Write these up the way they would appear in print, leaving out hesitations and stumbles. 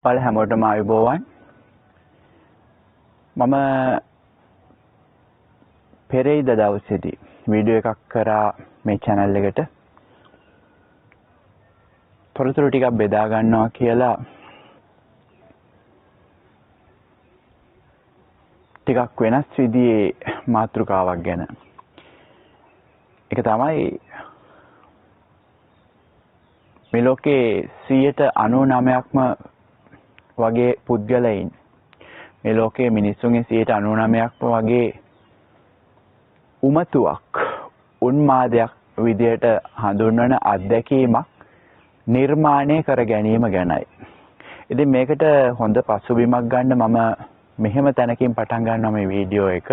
ඔයාලා හැමෝටම ආයුබෝවන්. මම පෙරේද දවසේදී වීඩියෝ එකක් කරා මේ channel එකට. තොරතුරු ටිකක් බෙදා ගන්නවා කියලා ටිකක් වෙනස් විදිහේ මාතෘකාවක් ගැන. ඒක තමයි මේ ලෝකේ 99%ක්ම වගේ පුද්ගලයින් මේ ලෝකයේ මිනිස්සුන්ගේ 99%ක්ම වගේ උමතුවක් උන්මාදයක් විදියට හඳුන්වන අත්දැකීමක් නිර්මාණය කර ගැනීම ගැනයි. ඉතින් මේකට හොඳ පසුබිමක් ගන්න මම මෙහෙම තැනකින් පටන් ගන්නවා මේ වීඩියෝ එක.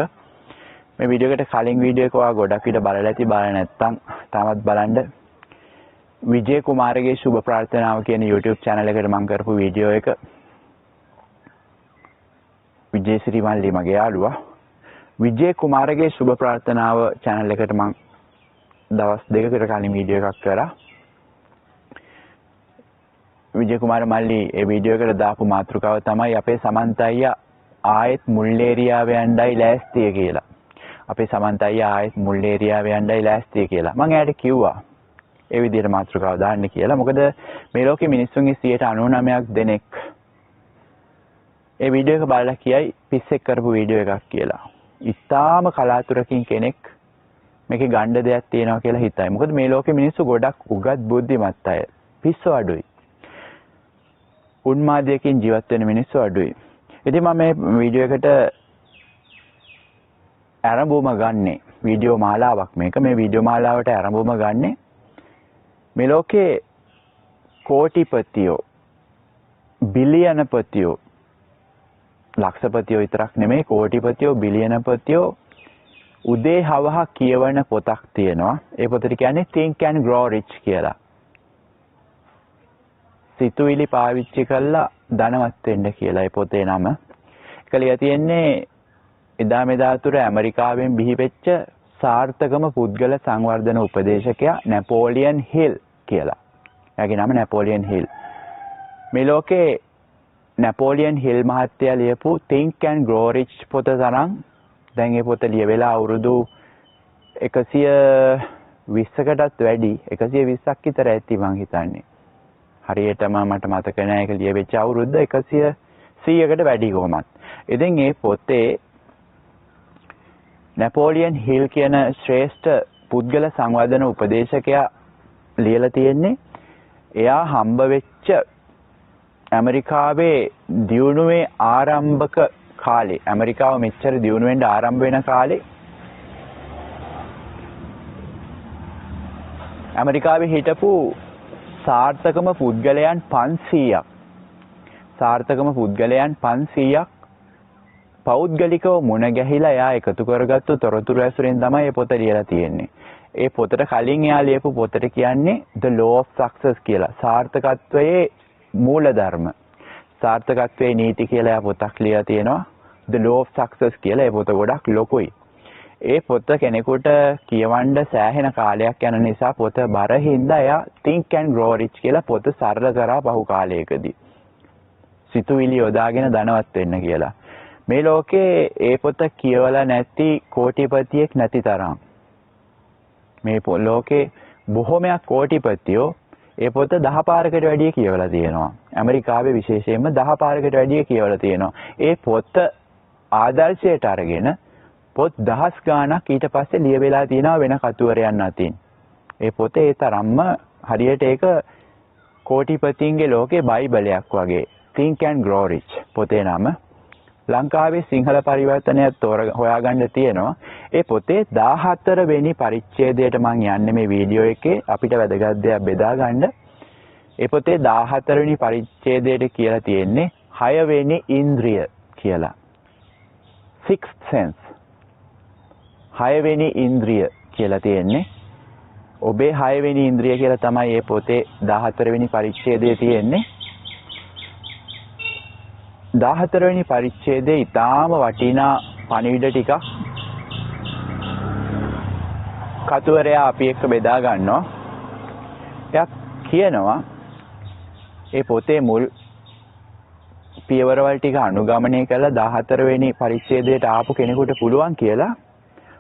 මේ වීඩියෝ එකට කලින් වීඩියෝ එක ඔයා ගොඩක් විතර බලලා ඇති. බලලා නැත්නම් තාමත් බලන්න. විජේ කුමාරගේ සුබ ප්‍රාර්ථනාව කියන YouTube channel එකට මම කරපු වීඩියෝ එක. විජේ ශ්‍රීමල්ලි මගේ යාළුවා. විජේ කුමාරගේ සුබ ප්‍රාර්ථනාව channel එකට මම දවස් දෙකකට කලින් වීඩියෝ එකක් කරා. විජේ කුමාර මල්ලි ඒ වීඩියෝ එකට දාපු මාතෘකාව තමයි අපේ සමන්ත අයියා ආයෙත් මුල් ඒරියාවේ යන්නයි ලෑස්තිය කියලා. අපේ සමන්ත අයියා ආයෙත් මුල් ඒරියාවේ යන්නයි ලෑස්තිය කියලා. මම එයාට කිව්වා ඒ විදිහට මාතෘකාව දාන්න කියලා. මොකද මේ ලෝකේ මිනිස්සුන්ගේ 99%ක් දෙනෙක් ඒ වීඩියෝ එක බලලා කියයි පිස්සෙක් කරපු වීඩියෝ එකක් කියලා. ඉතාලම කලාතුරකින් කෙනෙක් මේකේ ගණ්ඩ දෙයක් තියෙනවා කියලා හිතයි. මොකද මේ ලෝකේ මිනිස්සු ගොඩක් උගත් බුද්ධිමත් අය. පිස්සු අඩුයි. උන්මාදයකින් ජීවත් වෙන මිනිස්සු අඩුයි. ඉතින් මම මේ වීඩියෝ එකට ආරම්භවම ගන්නෙ වීඩියෝ මාලාවක් මේක. මේ වීඩියෝ මාලාවට ආරම්භවම ගන්නෙ මේ ලෝකේ කෝටිපතියෝ බිලියනපතියෝ ලක්ෂපතියෝ විතරක් නෙමෙයි කෝටිපතියෝ බිලියනපතියෝ උදේ හවහ කියවන පොතක් තියෙනවා. ඒ පොතට කියන්නේ Think and Grow Rich කියලා. සිතුවිලි පාවිච්චි කරලා ධනවත් වෙන්න කියලා ඒ පොතේ නම. ඒක ලියලා තියෙන්නේ එදා මෙදා තුර ඇමරිකාවෙන් බිහිවෙච්ච සාර්ථකම පුද්ගල සංවර්ධන උපදේශකයා නැපෝලියන් හිල් කියලා. එයාගේ නම නැපෝලියන් හිල්. මේ ලෝකේ නැපෝලියන් හිල් මහත්තයා ලියපු Think and Grow Rich පොත තරම් දැන් මේ පොත ලියවෙලා අවුරුදු 120කටත් වැඩි 120ක් විතර ඇති මං හිතන්නේ. හරියටම මට මතක නෑ ඒක ලියවෙච්ච අවුරුද්ද 100කට වැඩි කොහොමත්. ඉතින් මේ පොතේ නැපෝලියන් හිල් කියන ශ්‍රේෂ්ඨ පුද්ගල සංවර්ධන උපදේශකයා ලියලා තියෙන්නේ එයා හම්බ වෙච්ච ඇමරිකාවේ දියුණුවේ ආරම්භක කාලේ ඇමරිකාව මෙච්චර දියුණු වෙන්න ආරම්භ වෙන කාලේ ඇමරිකාවේ හිටපු සාර්ථකම පුද්ගලයන් 500ක් පෞද්ගලිකව මුණ ගැහිලා එයා එකතු කරගත්තු තොරතුරු ඇසුරෙන් තමයි මේ පොත ලියලා තියෙන්නේ. ඒ පොතට කලින් එයා ලියපු පොතට කියන්නේ The Law of Success කියලා. සාර්ථකත්වයේ මූලධර්ම. සාර්ථකත්වයේ නීති කියලා එයා පොතක් ලියලා තියෙනවා. The Law of Success කියලා. ඒ පොත ගොඩක් ලොකුයි. ඒ පොත කෙනෙකුට කියවන්න සෑහෙන කාලයක් යන නිසා පොත බරින්දා එයා Think and Grow Rich කියලා පොත සරල කරා පහු කාලයකදී. සිතුවිලි යොදාගෙන ධනවත් වෙන්න කියලා. මේ ලෝකේ ඒ පොත කියවලා නැති කෝටිපතියෙක් නැති තරම්. මේ ලෝකේ බොහොමයක් කෝටිපතියෝ ඒ පොත 10 පාරකට වැඩිය කියවලා තියෙනවා. ඇමරිකාවේ විශේෂයෙන්ම 10 පාරකට වැඩිය කියවලා තියෙනවා. ඒ පොත ආදර්ශයට අරගෙන පොත් දහස් ගාණක් ඊට පස්සේ ලියවිලා තියෙනවා වෙන කතුවරයන් අතින්. ඒ පොතේ ඒ තරම්ම හරියට ඒක කෝටිපතින්ගේ ලෝකේ බයිබලයක් වගේ. Think and Grow Rich පොතේ නම. ලංකාවේ සිංහල පරිවර්තනයත් හොයාගන්න තියෙනවා. ඒ පොතේ 14 වෙනි පරිච්ඡේදයට මම යන්නේ මේ වීඩියෝ එකේ අපිට වැදගත් දෙයක් බෙදා ගන්න. ඒ පොතේ 14 වෙනි පරිච්ඡේදයට කියලා තියෙන්නේ 6 වෙනි ඉන්ද්‍රිය කියලා. Sixth sense. 6 වෙනි ඉන්ද්‍රිය කියලා තියෙන්නේ. ඔබේ 6 වෙනි ඉන්ද්‍රිය කියලා තමයි මේ පොතේ 14 වෙනි පරිච්ඡේදයේ තියෙන්නේ. 14 වෙනි පරිච්ඡේදයේ ඊටාම වටිනා පණිවිඩ ටිකක් කතුවරයා අපි එක්ක බෙදා ගන්නවා. එයා කියනවා ඒ පොතේ මුල් පියවරවල් ටික අනුගමනය කළා 14 වෙනි පරිච්ඡේදයට ආපු කෙනෙකුට පුළුවන් කියලා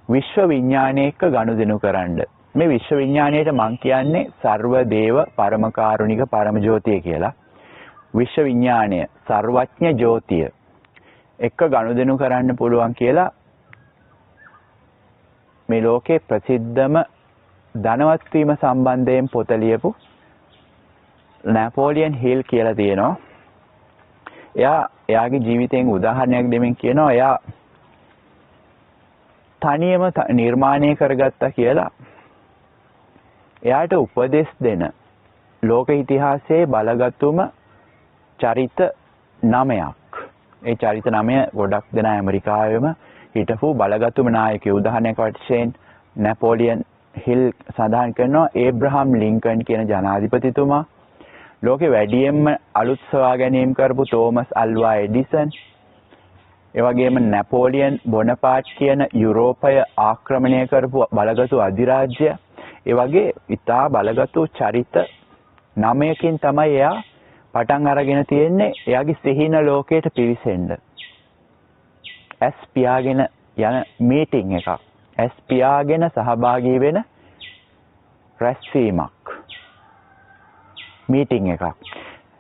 විශ්ව විඥානය එක්ක ගනුදෙනු කරන්න. මේ විශ්ව විඥාණයට මං කියන්නේ සර්ව දේව පරම කාරුණික පරම ජෝතිය කියලා. විශ්ව විඥාණය සර්වඥ ජෝතිය එක්ක ගනුදෙනු කරන්න පුළුවන් කියලා මේ ලෝකේ ප්‍රසිද්ධම ධනවත් වීම සම්බන්ධයෙන් පොත ලියපු නැපෝලියන් හිල් කියලා තියෙනවා. එයාගේ ජීවිතයෙන් උදාහරණයක් දෙමින් කියනවා එයා තනියම නිර්මාණය කරගත්තා කියලා. එයාට උපදෙස් දෙන ලෝක ඉතිහාසයේ බලගතුම චරිත 9ක්. ඒ චරිත 9 ගොඩක් දෙනා ඇමරිකාවෙම හිටපු බලගතුම නායකයෝ. උදාහරණයක් වශයෙන් නැපෝලියන් හිල් සඳහන් කරනවා ඒබ්‍රහම් ලින්කන් කියන ජනාධිපතිතුමා. ලෝකේ වැඩියෙන්ම අලුත් සොයා ගැනීම කරපු තෝමස් අල්වා එඩිසන්. ඒ වගේම නැපෝලියන් බොනපාට් කියන යුරෝපය ආක්‍රමණය කරපු බලගතු අධිරාජ්‍ය. ඒ වගේ ඉතා බලගතු චරිත 9කින් තමයි එයා පටන් අරගෙන තියෙන්නේ එයාගේ සිහින ලෝකයට පිවිසෙන්න. ඇස් පියාගෙන යන මීටින් එකක්. ඇස් පියාගෙන සහභාගී වෙන රැස්වීමක්. මීටින් එකක්.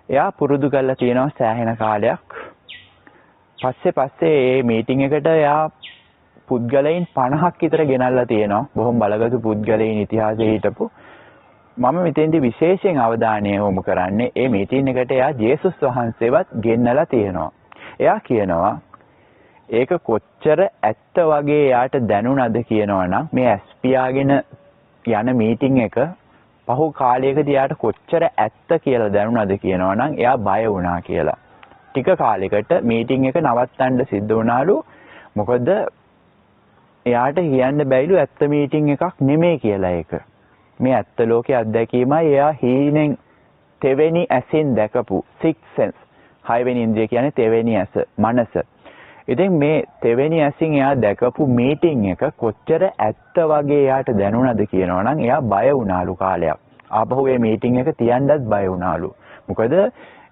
එයා පුරුදු කරලා තියෙනවා සෑහෙන කාලයක්. පස්සේ මේ මීටින් එකට එයා පුද්ගලයන් 50ක් විතර ගෙනල්ලා තියෙනවා. බොහොම බලගතු පුද්ගලයන් ඉතිහාසයේ හිටපු. මම මෙතෙන්දී විශේෂයෙන් අවධානය යොමු කරන්නේ මේ මීටින් එකට එයා ජේසුස් වහන්සේවත් ගෙන්නලා තියෙනවා. එයා කියනවා ඒක කොච්චර ඇත්ත වගේ එයාට දැනුණාද කියනවනම් මේ ඇස් පියාගෙන යන මීටින් එක පහු කාලයකදී එයාට කොච්චර ඇත්ත කියලා දැනුණාද කියනවනම් එයා බය වුණා කියලා. ටික කාලයකට මීටින් එක නවත්තන්න සිද්ධ වුණාලු. මොකද එයාට කියන්න බැයිලු ඇත්ත මීටින් එකක් නෙමෙයි කියලා ඒක. මේ ඇත්ත ලෝකයේ අත්දැකීමයි එයා හීනෙන් තෙවෙනි ඇසින් දැකපු sixth sense. 6 වෙනි ඉන්ද්‍රිය කියන්නේ තෙවෙනි ඇස, මනස. ඉතින් මේ තෙවෙනි ඇසින් එයා දැකපු මීටින් එක කොච්චර ඇත්ත වගේ එයාට දැනුණාද කියනවනම් එයා බය වුණාලු කාලයක්. ආපහු මේ මීටින් එක තියන්නත් බය වුණාලු. මොකද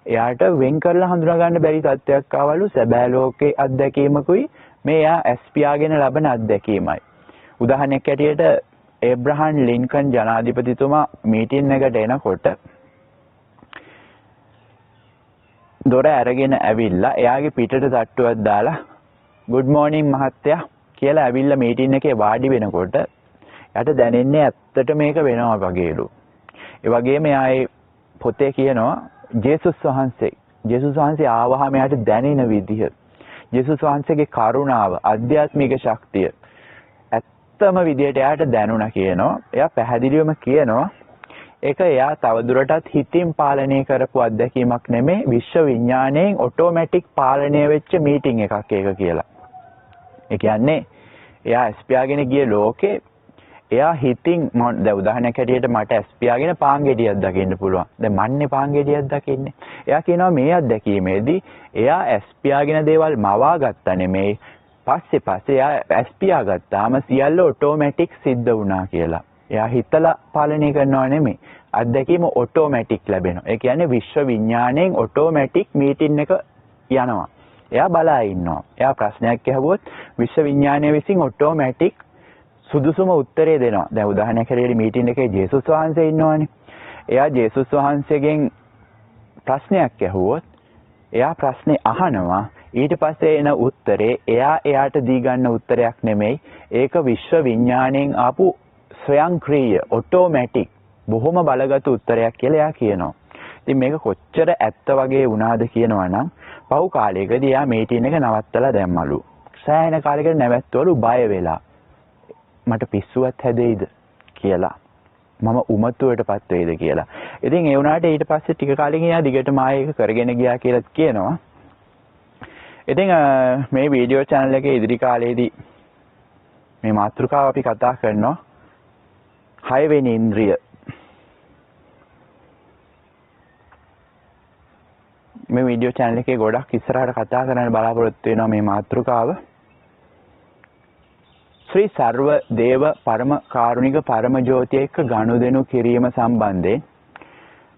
එයාට වෙන් කරලා හඳුනා ගන්න බැරි තත්ත්වයක් ආවලු. සැබෑ ලෝකේ අත්දැකීමකුයි මේ එයා ඇස් පියාගෙන ලබන අත්දැකීමයි. උදාහරණයක් ඇටියට ඒබ්‍රහම් ලින්කන් ජනාධිපතිතුමා මීටින් එකට එනකොට දොර අරගෙන ඇවිල්ලා එයාගේ පිටට තට්ටුවක් දාලා good morning මහත්තයා කියලා ඇවිල්ලා මීටින් එකේ වාඩි වෙනකොට යට දැනෙන්නේ ඇත්තට මේක වෙනවා වගේලු. ඒ වගේම එයා පොතේ කියනවා ජේසුස් වහන්සේ ආවහම එයාට දැනෙන විදිහ, ජේසුස් වහන්සේගේ කරුණාව, ආධ්‍යාත්මික ශක්තිය ඇත්තම විදියට එයාට දැනුණා කියනවා. එයා පැහැදිලිවම කියනවා ඒක එයා තවදුරටත් හිතින් පාලනය කරපු අත්දැකීමක් නෙමෙයි, විශ්ව විඥාණයෙන් ඔටෝමැටික් පාලනය වෙච්ච මීටින් එකක් ඒක කියලා. ඒ කියන්නේ එයා ස්පියාගෙන ගිය ලෝකේ එයා හිතින් දැන් උදාහරණයක් හැටියට මට ස්පියාගෙන පාංගෙඩියක් දකින්න පුළුවන්. දැන් මන්නේ පාංගෙඩියක් දකින්නේ. එයා කියනවා මේ අත්දැකීමේදී එයා ස්පියාගෙන දේවල් මවා ගත්තා නෙමෙයි. පස්සේ එයා ස්පියා ගත්තාම සියල්ල ඔටෝමැටික් සිද්ධ වුණා කියලා. එයා හිතලා පාලනය කරනවා නෙමෙයි. අත්දැකීම ඔටෝමැටික් ලැබෙනවා. ඒ කියන්නේ විශ්ව විඥාණයෙන් ඔටෝමැටික් මීටින් එක යනවා. එයා බලා ඉන්නවා. එයා ප්‍රශ්නයක් අහුවොත් විශ්ව විඥාණය විසින් ඔටෝමැටික් සුදුසුම උත්තරේ දෙනවා. දැන් උදාහරණයක් හැටියට මීටින් එකේ ජේසුස් වහන්සේ ඉන්නවනේ. එයා ජේසුස් වහන්සේගෙන් ප්‍රශ්නයක් අහුවොත් එයා ප්‍රශ්නේ අහනවා. ඊට පස්සේ එන උත්තරේ එයාට දී ගන්න උත්තරයක් නෙමෙයි. ඒක විශ්ව විඥාණයෙන් ආපු ස්වයංක්‍රීය ඔටෝමැටික් බොහොම බලගත් උත්තරයක් කියලා එයා කියනවා. ඉතින් මේක කොච්චර ඇත්ත වගේ වුණාද කියනවා නම් පහු කාලයකදී එයා මීටින් එක නවත්තලා දැම්මලු. සෑහෙන කාලයකට නැවැත්තුවලු බය වෙලා. මට පිස්සුවක් හැදෙයිද කියලා. මම උමතුවටපත් වෙයිද කියලා. ඉතින් ඒ වුණාට ඊට පස්සේ ටික කාලෙකින් එයා දිගටම ආයෙක කරගෙන ගියා කියලා කියනවා. ඉතින් මේ වීඩියෝ channel එකේ ඉදිරි කාලයේදී මේ මාතෘකාව අපි කතා කරනවා 6 වෙනි ඉන්ද්‍රිය. මේ වීඩියෝ channel එකේ ගොඩක් ඉස්සරහට කතා කරන්න බලාපොරොත්තු වෙනවා මේ මාතෘකාව. ශ්‍රී සර්ව දේව පරම කාරුණික පරම ජෝතිය එක්ක ගනුදෙනු කිරීම සම්බන්ධයෙන්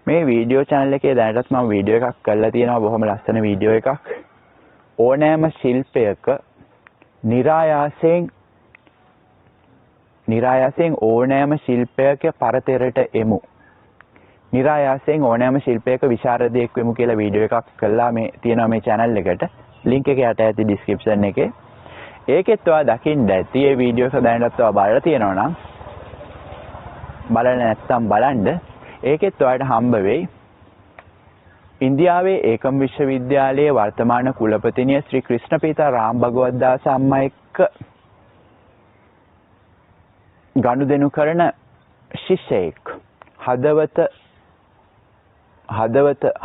මේ වීඩියෝ channel එකේ දැනටත් මම වීඩියෝ එකක් කරලා තියෙනවා බොහොම ලස්සන වීඩියෝ එකක්. ඕනෑම ශිල්පයක નિરાයාසයෙන් ඕනෑම ශිල්පයක පරතරයට එමු. નિરાයාසයෙන් ඕනෑම ශිල්පයක විශාරදයෙක් වෙමු කියලා වීඩියෝ එකක් කළා මේ තියෙනවා මේ channel එකට. link එක යට ඇති description එකේ. ඒකෙත් ඔයා දකින්න ඇති මේ වීඩියෝ එක දැනටත් ඔයා බලලා තියෙනවා නම් බලන්න නැත්නම් බලන්න. ඒකෙත් ඔයාලට හම්බ වෙයි. ඉන්දියාවේ ඒකම් විශ්වවිද්‍යාලයේ වර්තමාන කුලපතිනිය ශ්‍රී ක්‍රිෂ්ණපීතා රාම් භගවද්දාස අම්මා එක්ක ගනුදෙනු කරන ශිෂ්‍යයෙක්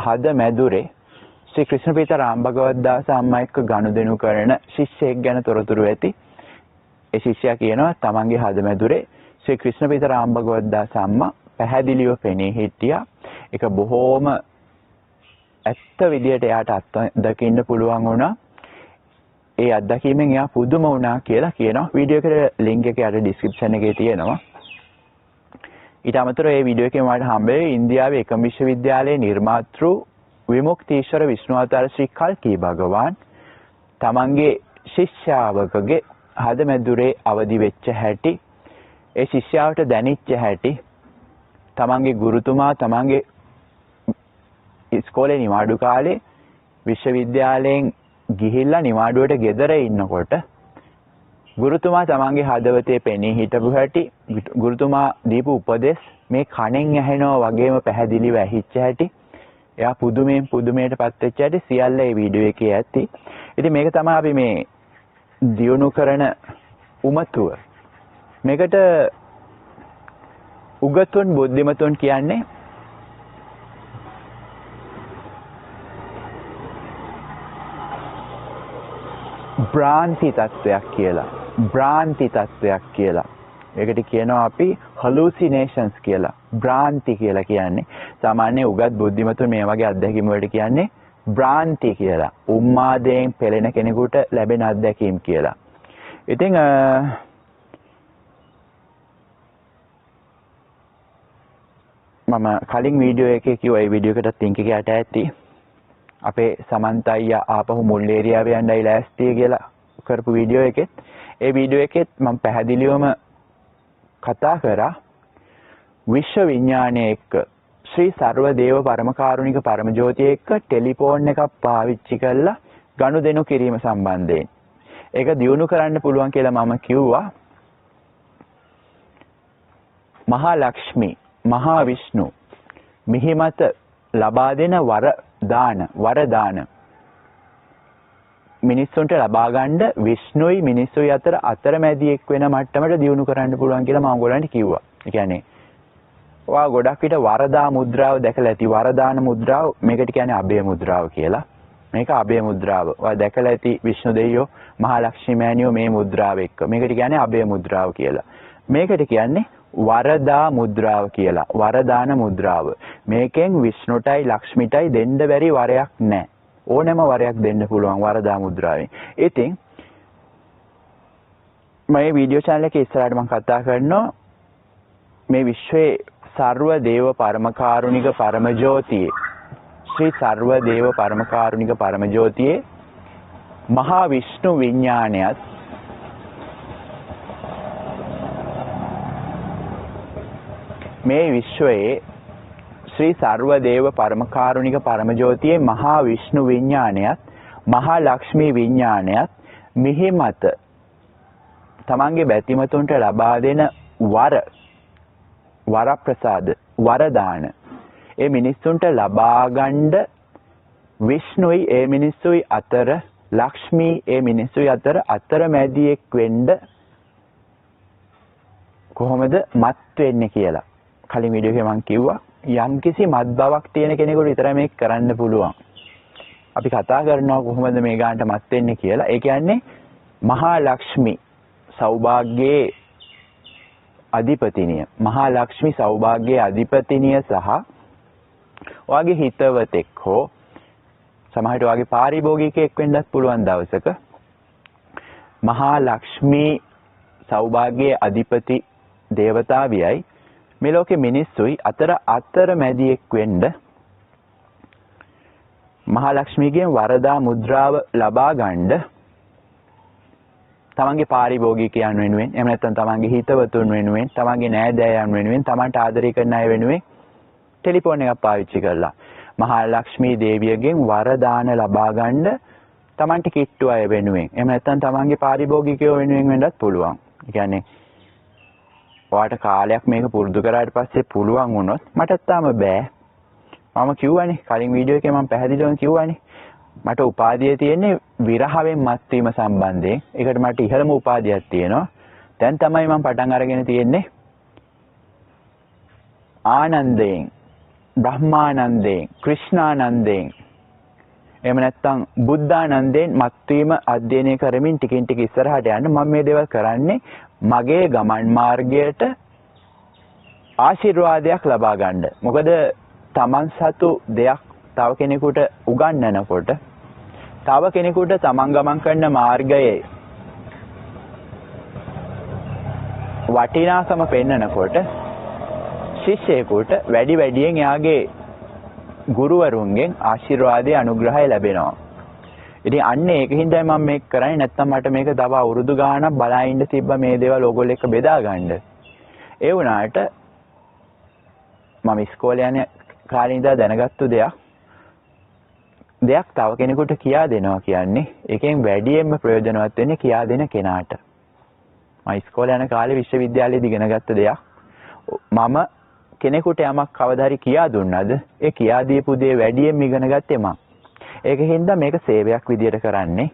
හද මැදුරේ ශ්‍රී ක්‍රිෂ්ණපීතා රාම් භගවද්දාස අම්මා එක්ක ගනුදෙනු කරන ශිෂ්‍යයෙක් ගැන තොරතුරු ඇති. ඒ ශිෂ්‍යයා කියනවා තමන්ගේ හද මැදුරේ ශ්‍රී ක්‍රිෂ්ණපීතා රාම් භගවද්දාස අම්මා පැහැදිලිව පෙනී හිටියා. ඒක බොහෝම ඇත්ත විදියට එයාට අත්දකින්න පුළුවන් වුණා. ඒ අත්දැකීමෙන් එයා පුදුම වුණා කියලා කියනවා. වීඩියෝ එකට link එක යට description එකේ තියෙනවා. ඊට අමතරව මේ වීඩියෝ එකෙන් ඔයාලට හම්බ වෙයි ඉන්දියාවේ එකම විශ්වවිද්‍යාලයේ නිර්මාතෘ විමුක්තිශ්වර විෂ්ණු අවතාර ශ්‍රී කල්කී භගවාන් තමන්ගේ ශිෂ්‍යාවකගේ හදමැදුරේ අවදි වෙච්ච හැටි, ඒ ශිෂ්‍යාවට දැනෙච්ච හැටි, තමන්ගේ ගුරුතුමා තමන්ගේ ඉස්කෝලේ නිවාඩු කාලේ විශ්වවිද්‍යාලයෙන් ගිහිල්ලා නිවාඩුවට ගෙදර ඉන්නකොට ගුරුතුමා තමන්ගේ හදවතේ පෙනී හිටපු හැටි, ගුරුතුමා දීපු උපදෙස් මේ කණෙන් ඇහෙනවා වගේම පැහැදිලිව ඇහිච්ච හැටි, එයා පුදුමයටපත් වෙච්ච හැටි සියල්ල මේ වීඩියෝ එකේ ඇති. ඉතින් මේක තමයි අපි මේ දියුණු කරන උමතුව. මේකට උගතුන් බුද්ධිමතුන් කියන්නේ භ්‍රාන්ති තත්වයක් කියලා. ඒකට කියනවා අපි hallucinations කියලා. භ්‍රාන්ති කියලා කියන්නේ සාමාන්‍ය උගත් බුද්ධිමතුන් මේ වගේ අත්දැකීම් වලට කියන්නේ භ්‍රාන්ති කියලා. උම්මාදයෙන් පෙළෙන කෙනෙකුට ලැබෙන අත්දැකීම් කියලා. ඉතින් මම කලින් වීඩියෝ එකේ කිව්වා ඒ වීඩියෝ එකට link එක යට ඇති. අපේ සමන්ත අයියා ආපහු මුල් ඒරියාවේ යන්නයි ලෑස්තිය කියලා කරපු වීඩියෝ එකෙත් ඒ වීඩියෝ එකෙත් මම පැහැදිලිවම කතා කරා විශ්ව විඥානයේ එක්ක ශ්‍රී සර්වදේව පරමකාරුණික පරමජෝතිය එක්ක ටෙලිෆෝන් එකක් පාවිච්චි කරලා ගනුදෙනු කිරීම සම්බන්ධයෙන්. ඒක දියුණු කරන්න පුළුවන් කියලා මම කිව්වා. මහා ලක්ෂ්මී, මහා විෂ්ණු මිහිමත ලබා දෙන වරදාන මිනිස්සුන්ට ලබා ගන්න විෂ්ණුයි මිනිස්සුයි අතර අතරමැදියෙක් වෙන මට්ටමට දියුණු කරන්න පුළුවන් කියලා මම ඔයගොල්ලන්ට කිව්වා. ඒ කියන්නේ ඔයා ගොඩක් විට වරදා මුද්‍රාව දැකලා ඇති. වරදාන මුද්‍රාව මේකට කියන්නේ අභය මුද්‍රාව කියලා. මේක අභය මුද්‍රාව. ඔයා දැකලා ඇති විෂ්ණු දෙවියෝ මහා ලක්ෂ්මී මෑණියෝ මේ මුද්‍රාව එක්ක. මේකට කියන්නේ අභය මුද්‍රාව කියලා. මේකට කියන්නේ වරදා මුද්‍රාව කියලා. වරදාන මුද්‍රාව. මේකෙන් විෂ්ණුටයි ලක්ෂ්මිටයි දෙන්න බැරි වරයක් නැහැ. ඕනෑම වරයක් දෙන්න පුළුවන් වරදා මුද්‍රාවෙන්. ඉතින් මේ වීඩියෝ channel එකේ ඉස්සරහට මම කතා කරනවා මේ විශ්වයේ සර්ව දේව පරමකාරුණික පරමජෝතියේ ශ්‍රී සර්ව දේව පරමකාරුණික පරමජෝතියේ මහා විෂ්ණු විඥානයත් මේ විශ්වයේ ශ්‍රී සර්වදේව පරමකාරුණික පරමජෝතියේ මහා විෂ්ණු විඥානයත් මහා ලක්ෂ්මී විඥානයත් මිහිමත තමන්ගේ බැතිමතුන්ට ලබා දෙන වරප්‍රසාද වරදාන ඒ මිනිස්සුන්ට ලබා ගන්න විෂ්ණුයි ඒ මිනිස්සුයි අතර ලක්ෂ්මී ඒ මිනිස්සුයි අතරමැදියෙක් වෙන්න කොහොමද මත් වෙන්නේ කියලා කලින් වීඩියෝ එකේ මම කිව්වා. යම්කිසි මත් බවක් තියෙන කෙනෙකුට විතරයි මේක කරන්න පුළුවන්. අපි කතා කරනවා කොහොමද මේ ගානට මත් වෙන්නේ කියලා. ඒ කියන්නේ මහා ලක්ෂ්මී සෞභාග්‍යයේ අධිපතිනිය. මහා ලක්ෂ්මී සෞභාග්‍යයේ අධිපතිනිය සහ ඔයාගේ හිතවතෙක් හෝ සමහරට ඔයාගේ පාරිභෝගිකයෙක් වෙන්නත් පුළුවන් දවසක මහා ලක්ෂ්මී සෞභාග්‍යයේ අධිපති දේවතාවියයි මේ ලෝකේ මිනිස්සුයි අතරමැදියෙක් වෙන්න මහලක්ෂ්මීගෙන් වරදා මුද්‍රාව ලබා ගන්න තමන්ගේ පාරිභෝගිකයන් වෙනුවෙන් එහෙම නැත්නම් තමන්ගේ හිතවතුන් වෙනුවෙන් තමන්ගේ නෑදෑයන් වෙනුවෙන් තමන්ට ආදරය කරන අය වෙනුවෙන් ටෙලිෆෝන් එකක් පාවිච්චි කළා. මහලක්ෂ්මී දේවියගෙන් වරදාන ලබා ගන්න තමන්ට කිට්ටු අය වෙනුවෙන් එහෙම නැත්නම් තමන්ගේ පාරිභෝගිකයෝ වෙනුවෙන් වෙන්නත් පුළුවන්. ඒ කියන්නේ ඔයාට කාලයක් මේක පුරුදු කරාට පස්සේ පුළුවන් වුණොත් මටත් තාම බෑ. මම කිව්වනේ කලින් වීඩියෝ එකේ මම පැහැදිලිවම කිව්වනේ මට උපාධිය තියෙන්නේ විරහවෙන් මත්වීම සම්බන්ධයෙන්. ඒකට මට ඉහළම උපාධියක් තියෙනවා. දැන් තමයි මම පටන් අරගෙන තියෙන්නේ ආනන්දයෙන්, බ්‍රහ්මානන්දයෙන්, ක්‍රිෂ්ණානන්දයෙන් එහෙම නැත්නම් බුද්ධානන්දයෙන් මත්වීම අධ්‍යයනය කරමින් ටිකින් ටික ඉස්සරහට යන්න මම මේ දේවල් කරන්නේ මගේ ගමන් මාර්ගයට ආශිර්වාදයක් ලබා ගන්න. මොකද තමන් සතු දෙයක් තව කෙනෙකුට උගන්වනකොට තව කෙනෙකුට තමන් ගමන් කරන මාර්ගයේ වටිනාකම පෙන්වනකොට ශිෂ්‍යයෙකුට වැඩි වැඩියෙන් එයාගේ ගුරුවරුන්ගෙන් ආශිර්වාදයේ අනුග්‍රහය ලැබෙනවා. ඉතින් අන්න ඒකින්දයි මම මේක කරන්නේ. නැත්තම් මට මේක තව අවුරුදු ගාණක් බලා ඉන්න තිබ්බ මේ දේවල් ඕගොල්ලෝ එක්ක බෙදා ගන්න. ඒ වුණාට මම ඉස්කෝලේ යන කාලේ ඉඳලා දැනගත්තු දෙයක් තව කෙනෙකුට කියා දෙනවා කියන්නේ ඒකෙන් වැඩියෙන්ම ප්‍රයෝජනවත් වෙන්නේ කියා දෙන කෙනාට. මම ඉස්කෝලේ යන කාලේ විශ්වවිද්‍යාලයේදී ඉගෙනගත්ත දෙයක්. මම කෙනෙකුට යමක් කවදා හරි කියා දුන්නාද ඒ කියා දීපු දේ වැඩියෙන් ඉගෙන ගත්තේ මම. ඒකින්ද මේක සේවයක් විදියට කරන්නේ.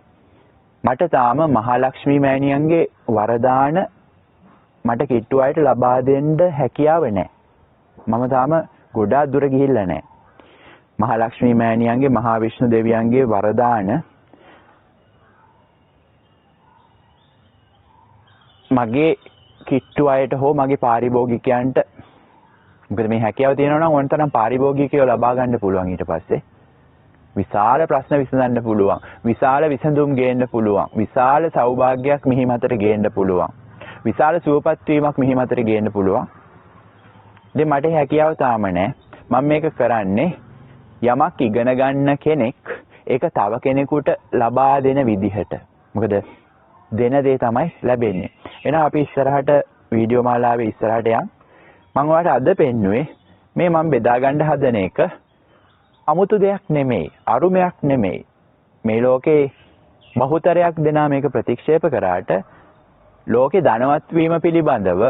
මට තාම මහලක්ෂ්මී මෑණියන්ගේ වරදාන මට කිට්ටු අයට ලබා දෙන්න හැකියාව නැහැ. මම තාම ගොඩාක් දුර ගිහිල්ලා නැහැ. මහලක්ෂ්මී මෑණියන්ගේ මහා විෂ්ණු දෙවියන්ගේ වරදාන මගේ කිට්ටු අයට හෝ මගේ පාරිභෝගිකයන්ට මොකද මේ හැකියාව තියෙනවා නම් ඕනතරම් පාරිභෝගිකයෝ ලබා ගන්න පුළුවන්. ඊට පස්සේ විශාල ප්‍රශ්න විසඳන්න පුළුවන්. විශාල විසඳුම් ගේන්න පුළුවන්. විශාල සෞභාග්‍යයක් මිහි මතට ගේන්න පුළුවන්. විශාල සුවපත් වීමක් මිහි මතට ගේන්න පුළුවන්. ඉතින් මට හැකියාව තාම නැහැ. මම මේක කරන්නේ යමක් ඉගෙන ගන්න කෙනෙක් ඒක තව කෙනෙකුට ලබා දෙන විදිහට. මොකද දෙන දේ තමයි ලැබෙන්නේ. එහෙනම් අපි ඉස්සරහට වීඩියෝ මාලාවේ ඉස්සරහට යන්. මම ඔයාලට අද පෙන්නුවේ මේ මම බෙදා ගන්න හදන එක අමුතු දෙයක් නෙමෙයි, අරුමයක් නෙමෙයි. මේ ලෝකේ බහුතරයක් දෙනා මේක ප්‍රතික්ෂේප කරාට ලෝකේ ධනවත් වීම පිළිබඳව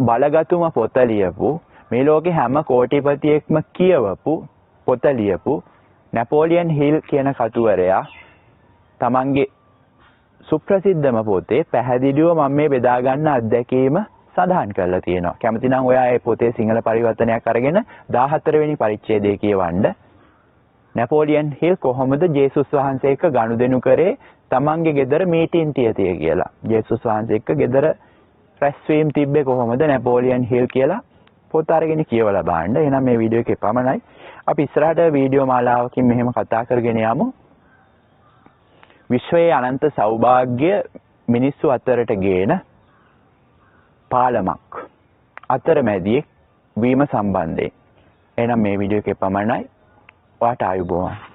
බලගතුම පොත ලියපු, මේ ලෝකේ හැම කෝටිපතියෙක්ම කියවපු පොත ලියපු නැපෝලියන් හිල් කියන කතුවරයා තමන්ගේ සුප්‍රසිද්ධම පොතේ පැහැදිලිව මම මේ බෙදා ගන්න අත්දැකීම සඳහන් කරලා තියෙනවා. කැමති නම් ඔයා ඒ පොතේ සිංහල පරිවර්තනයක් අරගෙන 14 වෙනි පරිච්ඡේදය කියවන්න. නැපෝලියන් හිල් කොහොමද ජේසුස් වහන්සේ එක්ක ගනුදෙනු කරේ තමන්ගේ ගෙදර මීටින් තියතිය කියලා. ජේසුස් වහන්සේ එක්ක ගෙදර රැස්වීම තිබ්බේ කොහොමද නැපෝලියන් හිල් කියලා පොත අරගෙන කියවලා බලන්න. එහෙනම් මේ වීඩියෝ එකේ පමණයි. අපි ඉස්සරහට වීඩියෝ මාලාවකින් මෙහෙම කතා කරගෙන යමු. විශ්වයේ අනන්ත සෞභාග්‍ය මිනිස්සු අතරට ගේන පාලමක් අතරමැදියෙක් වීම සම්බන්ධයෙන්. එහෙනම් මේ වීඩියෝ එකේ පමණයි. ඔයාට ආයුබෝවන්.